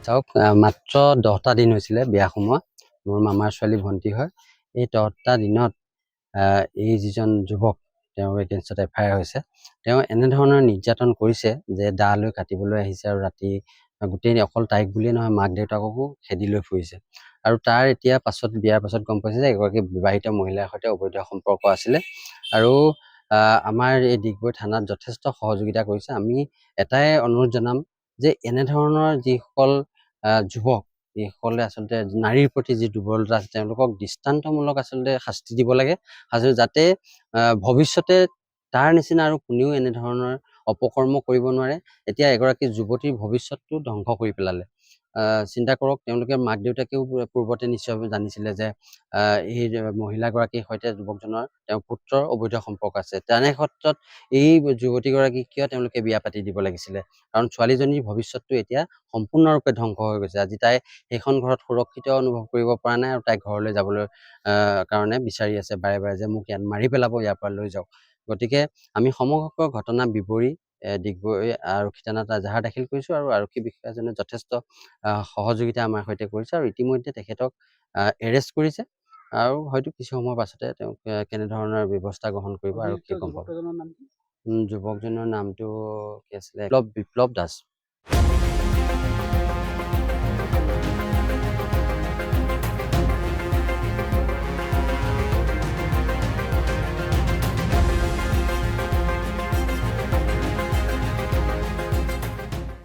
চাওক মাত্ৰ 10টা দিন হৈছিলে বিয়া সোমোৱা। মোৰ মামাৰ ছোৱালী ভণ্টি হয়। এই 10টা দিনত এই যিজন যুৱক তেওঁৰ এগেইনষ্টত FIR হৈছে, তেওঁ এনেধৰণৰ নিৰ্যাতন কৰিছে যে দা লৈ কাটিবলৈ আহিছে আৰু ৰাতি গোটেই অকল তাইক বুলিয়ে নহয় মাক দেউতাককো খেদি লৈ ফুৰিছে। আৰু তাৰ এতিয়া বিয়াৰ পাছত গম পাইছে যে এগৰাকী বিবাহিত মহিলাৰ সৈতে অবৈধ সম্পৰ্ক আছিলে। আৰু আমাৰ এই ডিগবৈ থানাত যথেষ্ট সহযোগিতা কৰিছে। আমি এটাই অনুৰোধ জনাম যে এনেধৰণৰ যিসকল যুৱক, যিসকলে আচলতে নাৰীৰ প্ৰতি যি দুৰ্বলতা আছে তেওঁলোকক দৃষ্টান্তমূলক আচলতে শাস্তি দিব লাগে, যাতে ভৱিষ্যতে তাৰ নিচিনা আৰু কোনেও এনেধৰণৰ অপকৰ্ম কৰিব নোৱাৰে। এতিয়া এগৰাকী যুৱতীৰ ভৱিষ্যতটো ধ্বংস কৰি পেলালে। চিন্তা কৰক, তেওঁলোকে মাক দেউতাকেও পূৰ্বতে নিশ্চয় জানিছিলে যে এই মহিলাগৰাকীৰ সৈতে যুৱকজনৰ তেওঁৰ পুত্ৰৰ অবৈধ সম্পৰ্ক আছে। তেনে ক্ষেত্ৰত এই যুৱতীগৰাকীক কিয় তেওঁলোকে বিয়া পাতি দিব লাগিছিলে? কাৰণ ছোৱালীজনীৰ ভৱিষ্যতটো এতিয়া সম্পূৰ্ণৰূপে ধ্বংস হৈ গৈছে। আজি তাই সেইখন ঘৰত সুৰক্ষিত অনুভৱ কৰিব পৰা নাই আৰু তাই ঘৰলৈ যাবলৈ কাৰণে বিচাৰি আছে বাৰে বাৰে যে মোক ইয়াত মাৰি পেলাব, ইয়াৰ পৰা লৈ যাওক। গতিকে আমি সমগ্ৰ ঘটনা বিৱৰি ডিগবৈ আৰক্ষী থানাত এজাহাৰ দাখিল কৰিছোঁ আৰু আৰক্ষী বিষয়াজনে যথেষ্ট সহযোগিতা আমাৰ সৈতে কৰিছে আৰু ইতিমধ্যে তেখেতক এৰেষ্ট কৰিছে আৰু হয়তো কিছু সময়ৰ পাছতে তেওঁক কেনেধৰণৰ ব্যৱস্থা গ্ৰহণ কৰিব আৰক্ষীয়ে গম পাব। যুৱকজনৰ নামটো কি আছিলে? বিপ্লৱ দাস।